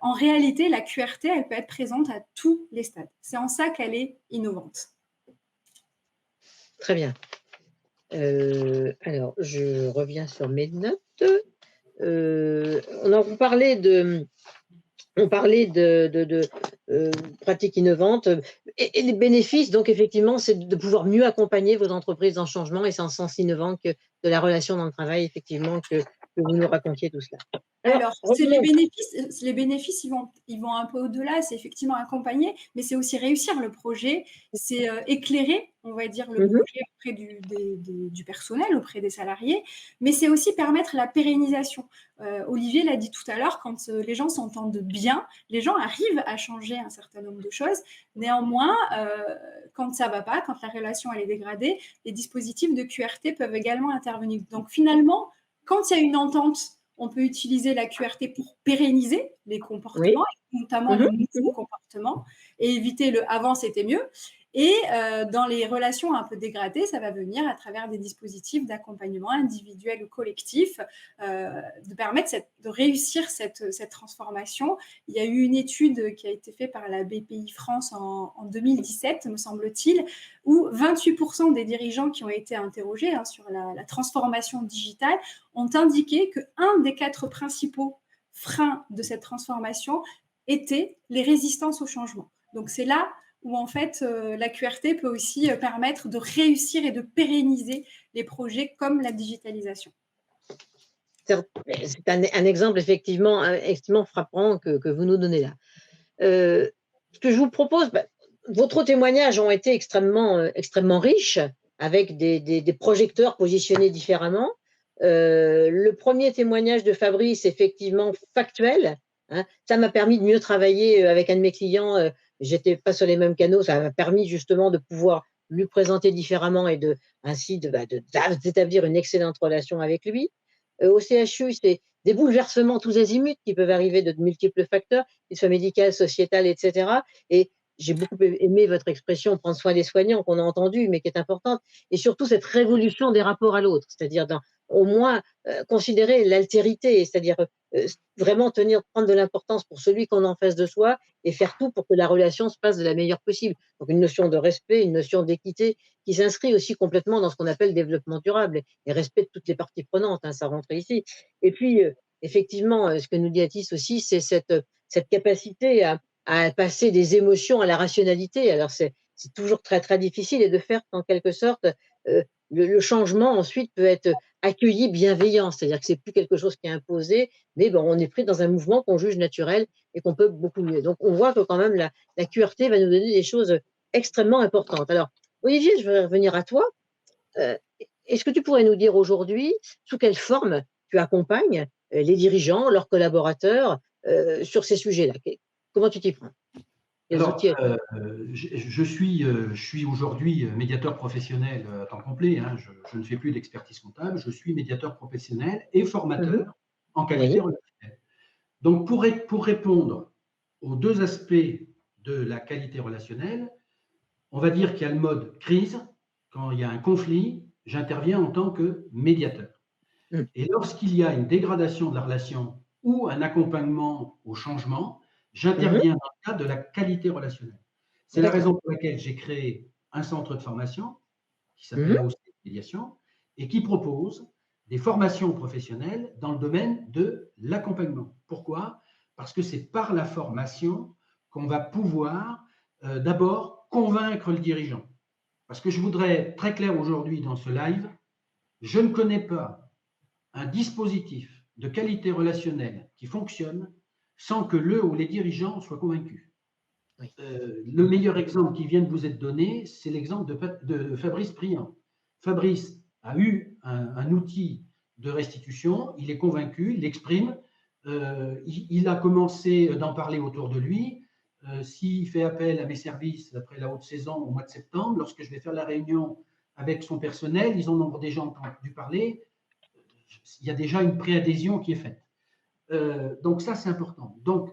en réalité, la QRT, elle peut être présente à tous les stades. C'est en ça qu'elle est innovante. Très bien. Alors, je reviens sur mes notes. On parlait de pratiques innovantes et les bénéfices, donc effectivement, c'est de pouvoir mieux accompagner vos entreprises dans le changement et c'est en sens innovant que de la relation dans le travail, effectivement, que vous nous racontiez tout cela. Alors, les bénéfices, ils vont un peu au-delà, c'est effectivement accompagner, mais c'est aussi réussir le projet, c'est éclairer, on va dire, le projet auprès du personnel, auprès des salariés, mais c'est aussi permettre la pérennisation. Olivier l'a dit tout à l'heure, quand les gens s'entendent bien, les gens arrivent à changer un certain nombre de choses. Néanmoins, quand ça ne va pas, quand la relation elle est dégradée, les dispositifs de QRT peuvent également intervenir. Donc finalement, quand il y a une entente, on peut utiliser la QRT pour pérenniser les comportements, notamment les nouveaux comportements, et éviter le « avant, c'était mieux ». Et dans les relations un peu dégradées, ça va venir à travers des dispositifs d'accompagnement individuel ou collectif, de permettre de réussir cette transformation. Il y a eu une étude qui a été faite par la BPI France en 2017, me semble-t-il, où 28% des dirigeants qui ont été interrogés sur la transformation digitale ont indiqué qu'un des 4 principaux freins de cette transformation était les résistances au changement. Donc c'est là où en fait la QRT peut aussi permettre de réussir et de pérenniser les projets comme la digitalisation. C'est un exemple effectivement frappant que vous nous donnez là. Ce que je vous propose, votre témoignages ont été extrêmement riches, avec des projecteurs positionnés différemment. Le premier témoignage de Fabrice, effectivement factuel, hein, ça m'a permis de mieux travailler avec un de mes clients. J'étais pas sur les mêmes canaux, ça m'a permis justement de pouvoir lui présenter différemment et ainsi d'établir une excellente relation avec lui. Au CHU, c'est des bouleversements tous azimuts qui peuvent arriver de multiples facteurs, qu'ils soient médicaux, sociétal, etc. Et j'ai beaucoup aimé votre expression « prendre soin des soignants » qu'on a entendue, mais qui est importante, et surtout cette révolution des rapports à l'autre, c'est-à-dire au moins considérer l'altérité, c'est-à-dire vraiment prendre de l'importance pour celui qu'on a en face de soi et faire tout pour que la relation se passe de la meilleure possible. Donc une notion de respect, une notion d'équité qui s'inscrit aussi complètement dans ce qu'on appelle développement durable et respect de toutes les parties prenantes, hein, ça rentre ici. Et puis, effectivement, ce que nous dit Atis aussi, c'est cette capacité à passer des émotions à la rationalité. Alors c'est toujours très, très difficile et de faire en quelque sorte le changement ensuite peut être accueilli bienveillant, c'est-à-dire que c'est plus quelque chose qui est imposé, mais on est pris dans un mouvement qu'on juge naturel et qu'on peut beaucoup mieux. Donc on voit que quand même la QRT va nous donner des choses extrêmement importantes. Alors Olivier, je vais revenir à toi. Est-ce que tu pourrais nous dire aujourd'hui sous quelle forme tu accompagnes les dirigeants, leurs collaborateurs sur ces sujets-là? Comment tu t'y prends? Alors, je suis aujourd'hui médiateur professionnel à temps complet. Hein, je ne fais plus d'expertise comptable. Je suis médiateur professionnel et formateur en qualité relationnelle. Donc, pour répondre aux 2 aspects de la qualité relationnelle, on va dire qu'il y a le mode crise. Quand il y a un conflit, j'interviens en tant que médiateur. Et lorsqu'il y a une dégradation de la relation ou un accompagnement au changement, j'interviens dans le cadre de la qualité relationnelle. C'est la raison pour laquelle j'ai créé un centre de formation qui s'appelle AOC Médiation et qui propose des formations professionnelles dans le domaine de l'accompagnement. Pourquoi? Parce que c'est par la formation qu'on va pouvoir d'abord convaincre le dirigeant. Parce que je voudrais être très clair aujourd'hui dans ce live, je ne connais pas un dispositif de qualité relationnelle qui fonctionne sans que le ou les dirigeants soient convaincus. Le meilleur exemple qui vient de vous être donné, c'est l'exemple de Fabrice Priant. Fabrice a eu un outil de restitution, il est convaincu, il l'exprime, Il a commencé d'en parler autour de lui. S'il fait appel à mes services après la haute saison au mois de septembre, lorsque je vais faire la réunion avec son personnel, ils en ont déjà entendu parler. Il y a déjà une préadhésion qui est faite. Donc ça, c'est important. Donc,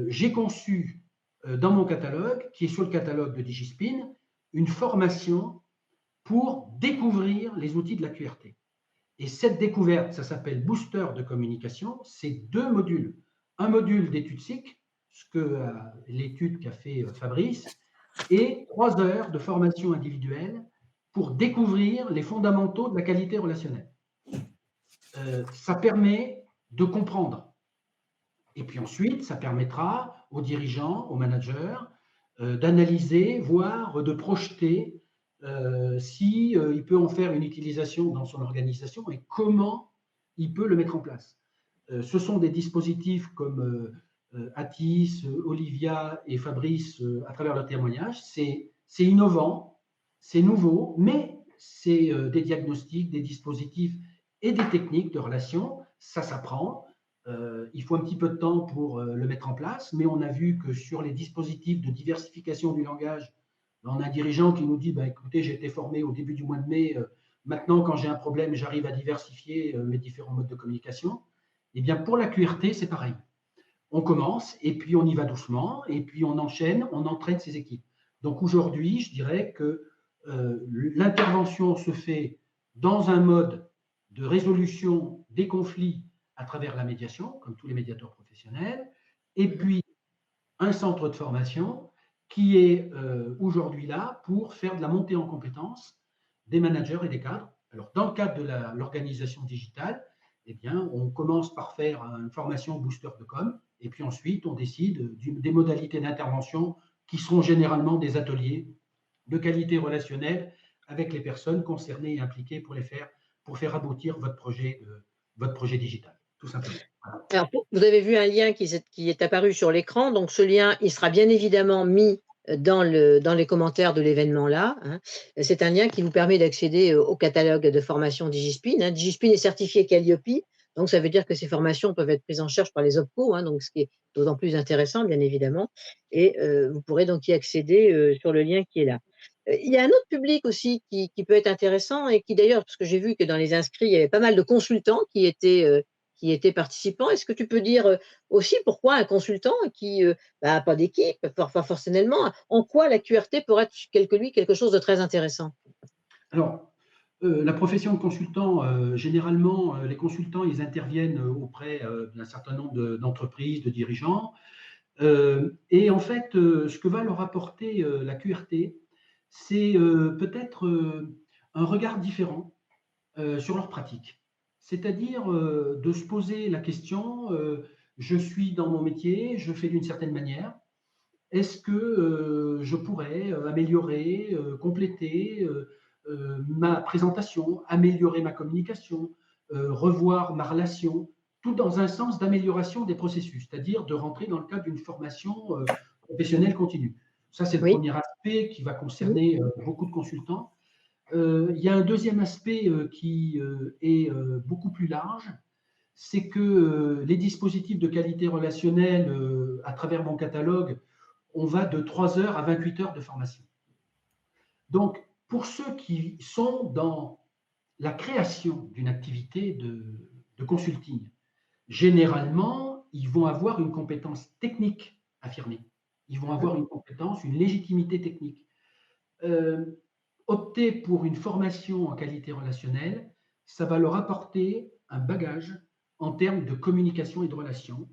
j'ai conçu dans mon catalogue, qui est sur le catalogue de DigiSpin, une formation pour découvrir les outils de la QRT. Et cette découverte, ça s'appelle Booster de communication. C'est 2 modules. Un module d'étude SIC, ce que l'étude qu'a fait Fabrice, et 3 heures de formation individuelle pour découvrir les fondamentaux de la qualité relationnelle. Ça permet de comprendre. Et puis ensuite, ça permettra aux dirigeants, aux managers, d'analyser, voire de projeter s'il peut en faire une utilisation dans son organisation et comment il peut le mettre en place. Ce sont des dispositifs comme Atis, Olivia et Fabrice à travers leur témoignage. C'est innovant, c'est nouveau, mais c'est des diagnostics, des dispositifs et des techniques de relation. Ça s'apprend. Il faut un petit peu de temps pour le mettre en place, mais on a vu que sur les dispositifs de diversification du langage, on a un dirigeant qui nous dit bah, écoutez, j'ai été formé au début du mois de mai, maintenant, quand j'ai un problème, j'arrive à diversifier mes différents modes de communication. Eh bien, pour la QRT, c'est pareil. On commence, et puis on y va doucement, et puis on enchaîne, on entraîne ses équipes. Donc aujourd'hui, je dirais que l'intervention se fait dans un mode de résolution des conflits à travers la médiation, comme tous les médiateurs professionnels, et puis un centre de formation qui est aujourd'hui là pour faire de la montée en compétences des managers et des cadres. Alors, dans le cadre de l'organisation digitale, eh bien, on commence par faire une formation booster de com, et puis ensuite, on décide des modalités d'intervention qui seront généralement des ateliers de qualité relationnelle avec les personnes concernées et impliquées pour faire aboutir votre projet digital, tout simplement. Alors, vous avez vu un lien qui est apparu sur l'écran. Donc, ce lien, il sera bien évidemment mis dans les commentaires de l'événement là. Hein. C'est un lien qui vous permet d'accéder au catalogue de formation DigiSpin. Hein. DigiSpin est certifié Calliope. Donc, ça veut dire que ces formations peuvent être prises en charge par les OPCO, hein, donc ce qui est d'autant plus intéressant, bien évidemment. Et vous pourrez donc y accéder sur le lien qui est là. Il y a un autre public aussi qui peut être intéressant et qui d'ailleurs, parce que j'ai vu que dans les inscrits, il y avait pas mal de consultants qui étaient participants. Est-ce que tu peux dire aussi pourquoi un consultant qui n'a pas d'équipe, pas forcément, en quoi la QRT pourrait être quelque chose de très intéressant? Alors, la profession de consultant, généralement, les consultants, ils interviennent auprès d'un certain nombre d'entreprises, de dirigeants. Et en fait, ce que va leur apporter la QRT, c'est peut-être un regard différent sur leur pratique. C'est-à-dire de se poser la question, je suis dans mon métier, je fais d'une certaine manière, est-ce que je pourrais améliorer, compléter ma présentation, améliorer ma communication, revoir ma relation, tout dans un sens d'amélioration des processus, c'est-à-dire de rentrer dans le cadre d'une formation professionnelle continue. Ça, c'est le premier aspect qui va concerner beaucoup de consultants. Il y a un deuxième aspect qui est beaucoup plus large, c'est que les dispositifs de qualité relationnelle, à travers mon catalogue, on va de 3 heures à 28 heures de formation. Donc, pour ceux qui sont dans la création d'une activité de consulting, généralement, ils vont avoir une compétence technique affirmée. Ils vont avoir une compétence, une légitimité technique. Opter pour une formation en qualité relationnelle, ça va leur apporter un bagage en termes de communication et de relations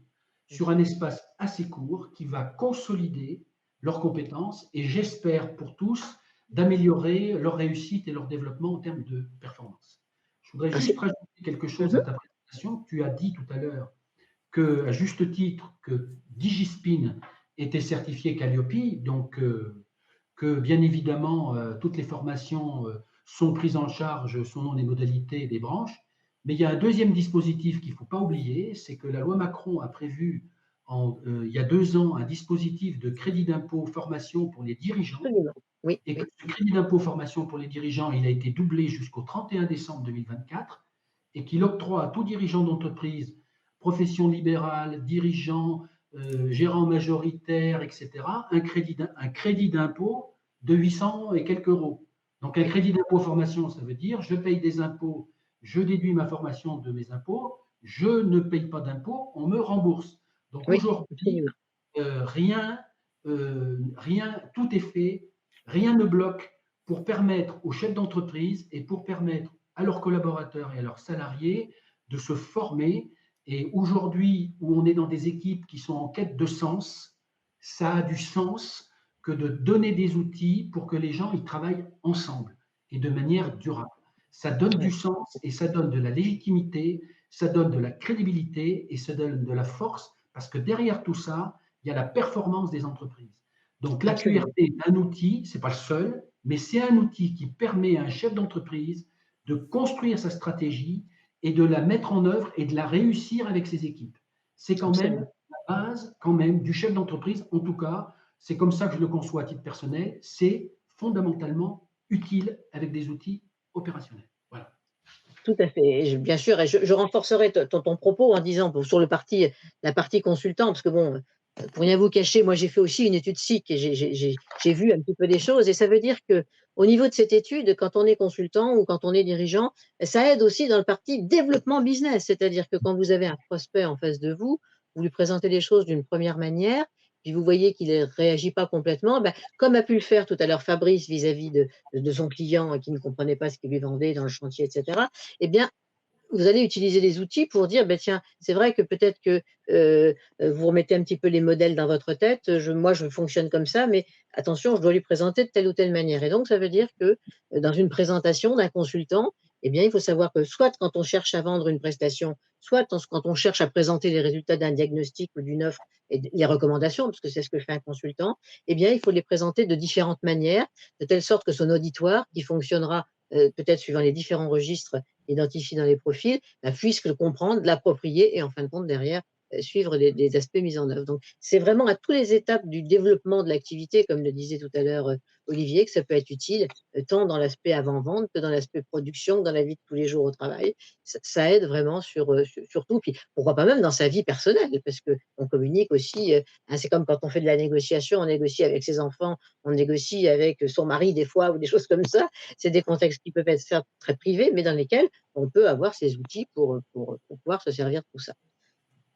sur un espace assez court qui va consolider leurs compétences et j'espère pour tous d'améliorer leur réussite et leur développement en termes de performance. Je voudrais juste rajouter quelque chose à ta présentation. Tu as dit tout à l'heure que, à juste titre, que DigiSpin était certifié Calliope, donc que bien évidemment toutes les formations sont prises en charge selon les modalités des branches. Mais il y a un deuxième dispositif qu'il ne faut pas oublier, c'est que la loi Macron a prévu il y a 2 ans un dispositif de crédit d'impôt formation pour les dirigeants. Oui, et que ce crédit d'impôt formation pour les dirigeants, il a été doublé jusqu'au 31 décembre 2024 et qu'il octroie à tout dirigeant d'entreprise profession libérale, dirigeant, gérant majoritaire, etc., un crédit d'impôt de 800 et quelques euros. Donc, un crédit d'impôt formation, ça veut dire je paye des impôts, je déduis ma formation de mes impôts, je ne paye pas d'impôts, on me rembourse. Donc, Oui, aujourd'hui, rien, tout est fait, rien ne bloque pour permettre aux chefs d'entreprise et pour permettre à leurs collaborateurs et à leurs salariés de se former. Et aujourd'hui, où on est dans des équipes qui sont en quête de sens, ça a du sens que de donner des outils pour que les gens ils travaillent ensemble et de manière durable. Ça donne du sens et ça donne de la légitimité, ça donne de la crédibilité et ça donne de la force parce que derrière tout ça, il y a la performance des entreprises. Donc la QRT est un outil, ce n'est pas le seul, mais c'est un outil qui permet à un chef d'entreprise de construire sa stratégie et de la mettre en œuvre et de la réussir avec ses équipes. C'est quand même la base quand même du chef d'entreprise, en tout cas, c'est comme ça que je le conçois à titre personnel, c'est fondamentalement utile avec des outils opérationnels. Voilà. Tout à fait. Bien sûr, et je renforcerai ton propos en disant sur la partie consultant, parce que bon, pour rien vous cacher, moi j'ai fait aussi une étude SIC et j'ai vu un petit peu des choses. Et ça veut dire que au niveau de cette étude, quand on est consultant ou quand on est dirigeant, ça aide aussi dans le parti développement business. C'est-à-dire que quand vous avez un prospect en face de vous, vous lui présentez les choses d'une première manière, puis vous voyez qu'il ne réagit pas complètement, comme a pu le faire tout à l'heure Fabrice vis-à-vis de son client qui ne comprenait pas ce qu'il lui vendait dans le chantier, etc. Eh bien, vous allez utiliser les outils pour dire, tiens, c'est vrai que peut-être que vous remettez un petit peu les modèles dans votre tête. Moi, je fonctionne comme ça, mais attention, je dois lui présenter de telle ou telle manière. Et donc, ça veut dire que dans une présentation d'un consultant, eh bien, il faut savoir que soit quand on cherche à vendre une prestation, soit quand on cherche à présenter les résultats d'un diagnostic ou d'une offre et les recommandations, parce que c'est ce que fait un consultant, eh bien, il faut les présenter de différentes manières, de telle sorte que son auditoire, qui fonctionnera peut-être suivant les différents registres identifiés dans les profils, puisse le comprendre, l'approprier et en fin de compte derrière suivre les aspects mis en œuvre. Donc c'est vraiment à toutes les étapes du développement de l'activité, comme le disait tout à l'heure Olivier, que ça peut être utile, tant dans l'aspect avant-vente que dans l'aspect production, que dans la vie de tous les jours au travail. Ça aide vraiment sur tout, puis pourquoi pas même dans sa vie personnelle, parce qu'on communique aussi, c'est comme quand on fait de la négociation, on négocie avec ses enfants, on négocie avec son mari des fois ou des choses comme ça. C'est des contextes qui peuvent être certes très privés, mais dans lesquels on peut avoir ces outils pour pouvoir se servir de tout ça.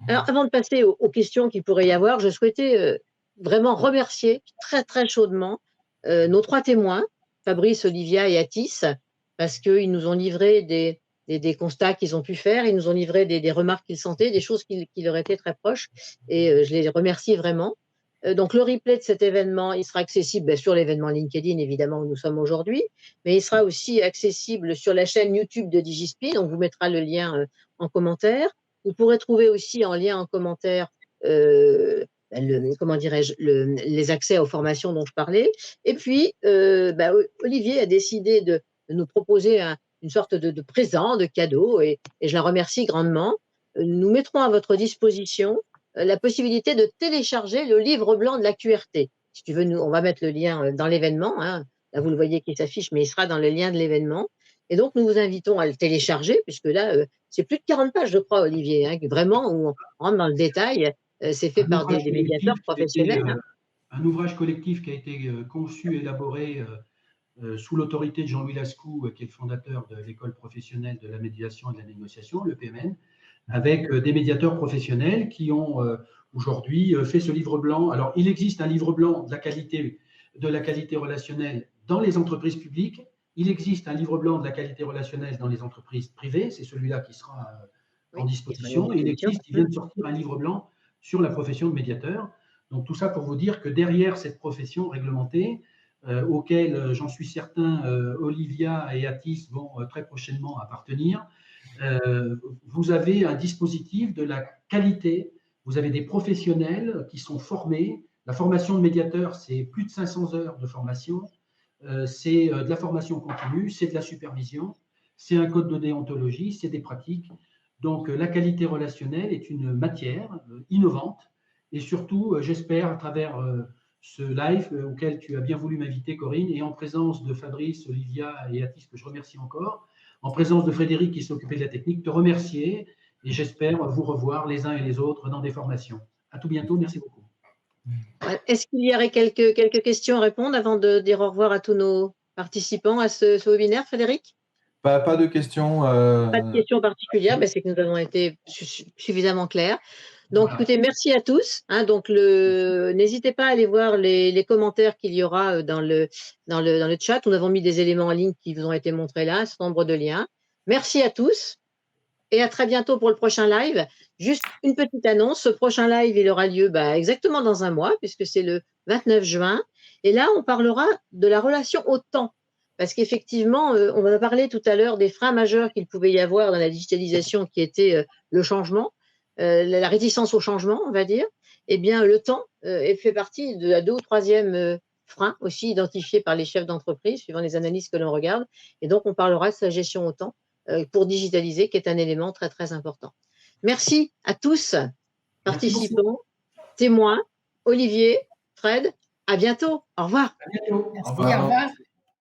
Alors, avant de passer aux questions qu'il pourrait y avoir, je souhaitais vraiment remercier très, très chaudement nos 3 témoins, Fabrice, Olivia et Atis, parce qu'ils nous ont livré des constats qu'ils ont pu faire, ils nous ont livré des remarques qu'ils sentaient, des choses qui leur étaient très proches, et je les remercie vraiment. Donc, le replay de cet événement, il sera accessible sur l'événement LinkedIn, évidemment, où nous sommes aujourd'hui, mais il sera aussi accessible sur la chaîne YouTube de DigiSpin. On vous mettra le lien en commentaire. Vous pourrez trouver aussi en lien en commentaire comment dirais-je, les accès aux formations dont je parlais. Et puis, Olivier a décidé de nous proposer une sorte de présent, de cadeau, et je la remercie grandement. Nous mettrons à votre disposition la possibilité de télécharger le livre blanc de la QRT. Si tu veux, on va mettre le lien dans l'événement. Hein. Là, vous le voyez qui s'affiche, mais il sera dans le lien de l'événement. Et donc, nous vous invitons à le télécharger, puisque là, c'est plus de 40 pages, je crois, Olivier, hein, vraiment, où on rentre dans le détail. C'est fait par des médiateurs professionnels. Un ouvrage collectif qui a été conçu, élaboré sous l'autorité de Jean-Louis Lascou, qui est le fondateur de l'école professionnelle de la médiation et de la négociation, le PMN, avec des médiateurs professionnels qui ont aujourd'hui fait ce livre blanc. Alors, il existe un livre blanc de la qualité relationnelle dans les entreprises publiques. Il existe un livre blanc de la qualité relationnelle dans les entreprises privées. C'est celui-là qui sera en disposition. Et il vient de sortir un livre blanc sur la profession de médiateur. Donc, tout ça pour vous dire que derrière cette profession réglementée, auquel j'en suis certain, Olivia et Atis vont très prochainement appartenir, vous avez un dispositif de la qualité, vous avez des professionnels qui sont formés. La formation de médiateur, c'est plus de 500 heures de formation, c'est de la formation continue, c'est de la supervision, c'est un code de déontologie, c'est des pratiques. Donc, la qualité relationnelle est une matière innovante et surtout, j'espère, à travers ce live auquel tu as bien voulu m'inviter, Corinne, et en présence de Fabrice, Olivia et Atis, que je remercie encore, en présence de Frédéric qui s'est occupé de la technique, te remercier et j'espère vous revoir les uns et les autres dans des formations. À tout bientôt, merci beaucoup. Est-ce qu'il y aurait quelques questions à répondre avant de dire au revoir à tous nos participants à ce webinaire, Frédéric? Pas de questions. Pas de questions particulières, c'est que nous avons été suffisamment clairs. Donc, Voilà. écoutez, merci à tous. Donc, n'hésitez pas à aller voir les commentaires qu'il y aura dans le chat. Nous avons mis des éléments en ligne qui vous ont été montrés là, un certain nombre de liens. Merci à tous et à très bientôt pour le prochain live. Juste une petite annonce, ce prochain live, il aura lieu exactement dans un mois, puisque c'est le 29 juin. Et là, on parlera de la relation au temps. Parce qu'effectivement, on va parler tout à l'heure des freins majeurs qu'il pouvait y avoir dans la digitalisation, qui était le changement, la réticence au changement, on va dire. Eh bien, le temps fait partie de la 2e ou 3e frein aussi identifié par les chefs d'entreprise, suivant les analyses que l'on regarde. Et donc, on parlera de sa gestion au temps pour digitaliser, qui est un élément très, très important. Merci à tous, participants, témoins, Olivier, Fred, à bientôt. Au revoir. À bientôt. Merci, Au revoir. au revoir.